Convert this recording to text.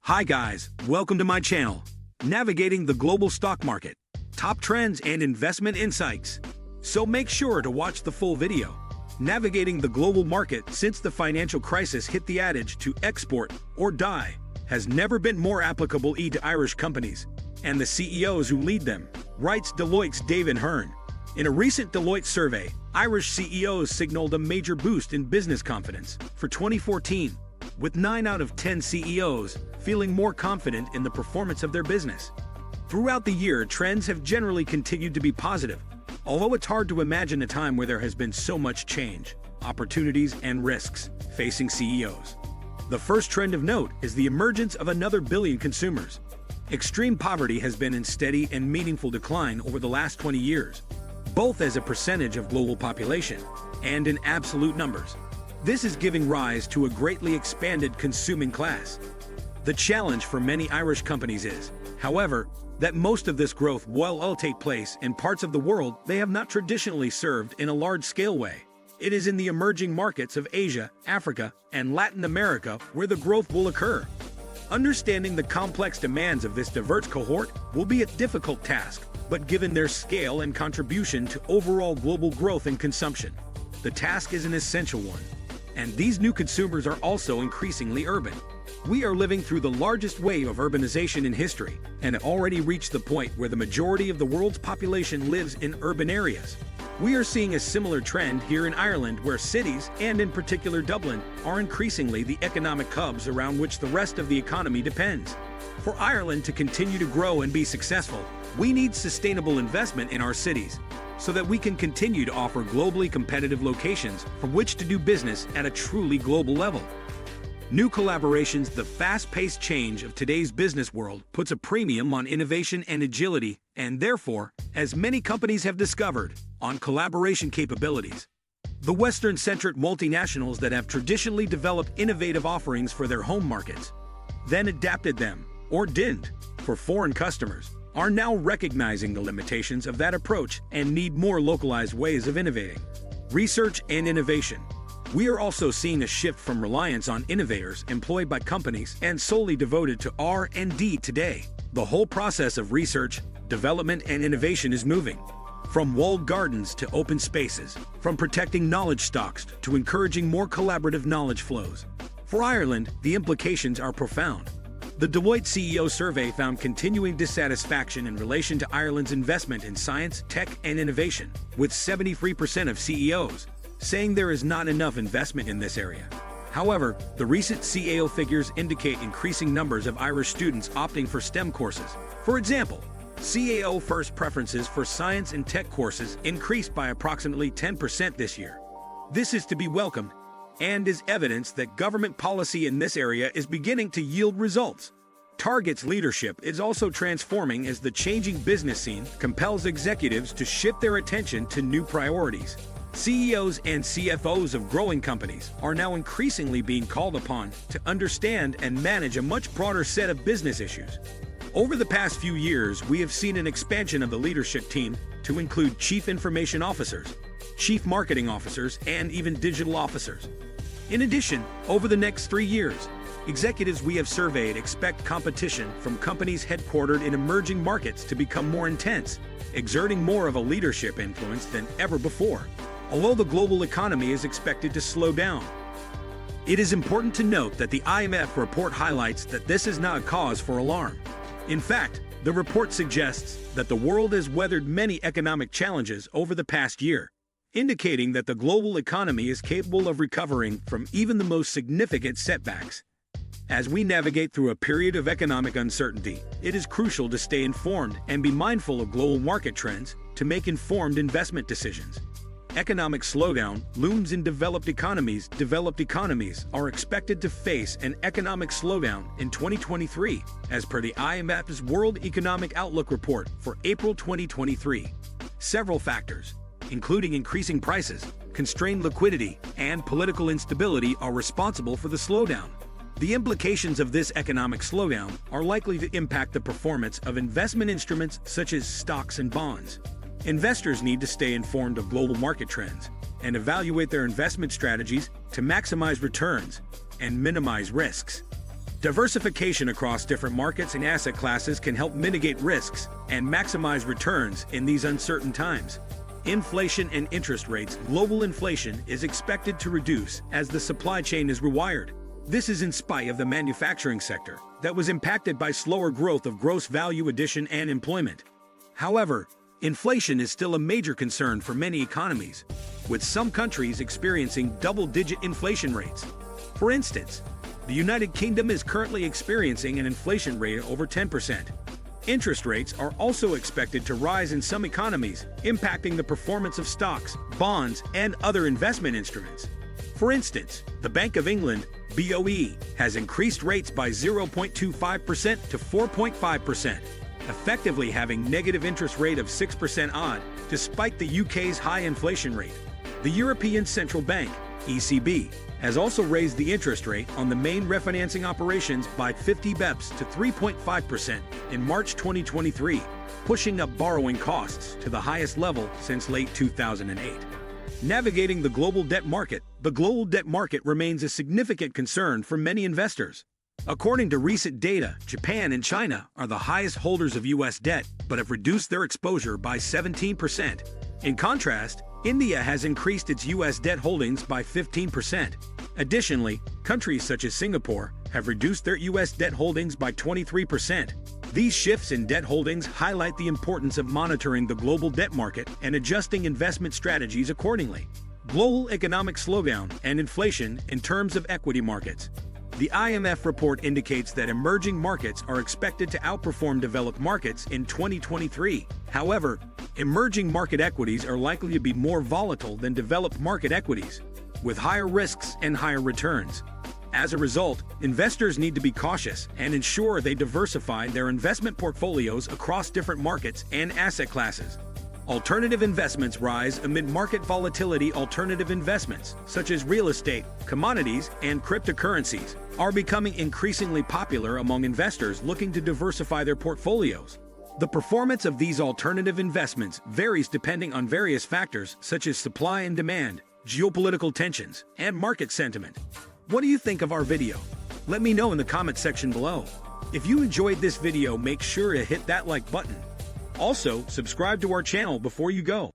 Hi guys, welcome to my channel, Navigating the Global Stock Market, Top Trends and Investment Insights. So make sure to watch the full video. Navigating the global market since the financial crisis hit, the adage to export or die has never been more applicable to Irish companies and the CEOs who lead them, writes Deloitte's David Hearn. In a recent Deloitte survey, Irish CEOs signaled a major boost in business confidence for 2014, with 9 out of 10 CEOs feeling more confident in the performance of their business. Throughout the year, trends have generally continued to be positive, although it's hard to imagine a time where there has been so much change, opportunities, and risks facing CEOs. The first trend of note is the emergence of another billion consumers. Extreme poverty has been in steady and meaningful decline over the last 20 years, both as a percentage of global population and in absolute numbers. This is giving rise to a greatly expanded consuming class. The challenge for many Irish companies is, however, that most of this growth will all take place in parts of the world they have not traditionally served in a large-scale way. It is in the emerging markets of Asia, Africa, and Latin America where the growth will occur. Understanding the complex demands of this diverse cohort will be a difficult task, but given their scale and contribution to overall global growth and consumption, the task is an essential one. And these new consumers are also increasingly urban. We are living through the largest wave of urbanization in history, and have already reached the point where the majority of the world's population lives in urban areas. We are seeing a similar trend here in Ireland, where cities, and in particular Dublin, are increasingly the economic hubs around which the rest of the economy depends. For Ireland to continue to grow and be successful, we need sustainable investment in our cities, so that we can continue to offer globally competitive locations from which to do business at a truly global level. New collaborations. The fast-paced change of today's business world puts a premium on innovation and agility, and therefore, as many companies have discovered, on collaboration capabilities. The Western-centric multinationals that have traditionally developed innovative offerings for their home markets, then adapted them, or didn't, for foreign customers, are now recognizing the limitations of that approach and need more localized ways of innovating. Research and innovation. We are also seeing a shift from reliance on innovators employed by companies and solely devoted to R&D today. The whole process of research, development, and innovation is moving. From walled gardens to open spaces, from protecting knowledge stocks to encouraging more collaborative knowledge flows. For Ireland, the implications are profound. The Deloitte CEO survey found continuing dissatisfaction in relation to Ireland's investment in science, tech, and innovation, with 73% of CEOs saying there is not enough investment in this area. However, the recent CAO figures indicate increasing numbers of Irish students opting for STEM courses. For example, CAO first preferences for science and tech courses increased by approximately 10% this year. This is to be welcomed, and is evidence that government policy in this area is beginning to yield results. Target's leadership is also transforming as the changing business scene compels executives to shift their attention to new priorities. CEOs and CFOs of growing companies are now increasingly being called upon to understand and manage a much broader set of business issues. Over the past few years, we have seen an expansion of the leadership team to include chief information officers, chief marketing officers, and even digital officers. In addition, over the next 3 years, executives we have surveyed expect competition from companies headquartered in emerging markets to become more intense, exerting more of a leadership influence than ever before, although the global economy is expected to slow down. It is important to note that the IMF report highlights that this is not a cause for alarm. In fact, the report suggests that the world has weathered many economic challenges over the past year, indicating that the global economy is capable of recovering from even the most significant setbacks. As we navigate through a period of economic uncertainty, it is crucial to stay informed and be mindful of global market trends to make informed investment decisions. Economic slowdown looms in developed economies. Developed economies are expected to face an economic slowdown in 2023, as per the IMF's World Economic Outlook report for April 2023. Several factors, including increasing prices, constrained liquidity, and political instability, are responsible for the slowdown. The implications of this economic slowdown are likely to impact the performance of investment instruments such as stocks and bonds. Investors need to stay informed of global market trends and evaluate their investment strategies to maximize returns and minimize risks. Diversification across different markets and asset classes can help mitigate risks and maximize returns in these uncertain times. Inflation and interest rates. Global inflation is expected to reduce as the supply chain is rewired. This is in spite of the manufacturing sector that was impacted by slower growth of gross value addition and employment. However, inflation is still a major concern for many economies, with some countries experiencing double-digit inflation rates. For instance, the United Kingdom is currently experiencing an inflation rate of over 10%. Interest rates are also expected to rise in some economies, impacting the performance of stocks, bonds, and other investment instruments. For instance, the Bank of England, BOE, has increased rates by 0.25% to 4.5%, effectively having negative interest rate of 6% odd, despite the UK's high inflation rate. The European Central Bank, ECB, has also raised the interest rate on the main refinancing operations by 50 bps to 3.5% in March 2023, pushing up borrowing costs to the highest level since late 2008. Navigating the global debt market. The global debt market remains a significant concern for many investors. According to recent data, Japan and China are the highest holders of U.S. debt, but have reduced their exposure by 17%. In contrast, India has increased its U.S. debt holdings by 15%. Additionally, countries such as Singapore have reduced their U.S. debt holdings by 23%. These shifts in debt holdings highlight the importance of monitoring the global debt market and adjusting investment strategies accordingly. Global economic slowdown and inflation in terms of equity markets. The IMF report indicates that emerging markets are expected to outperform developed markets in 2023. However, emerging market equities are likely to be more volatile than developed market equities, with higher risks and higher returns. As a result, investors need to be cautious and ensure they diversify their investment portfolios across different markets and asset classes. Alternative investments rise amid market volatility. Alternative investments, such as real estate, commodities, and cryptocurrencies, are becoming increasingly popular among investors looking to diversify their portfolios. The performance of these alternative investments varies depending on various factors such as supply and demand, geopolitical tensions, and market sentiment. What do you think of our video? Let me know in the comment section below. If you enjoyed this video, make sure to hit that like button. Also, subscribe to our channel before you go.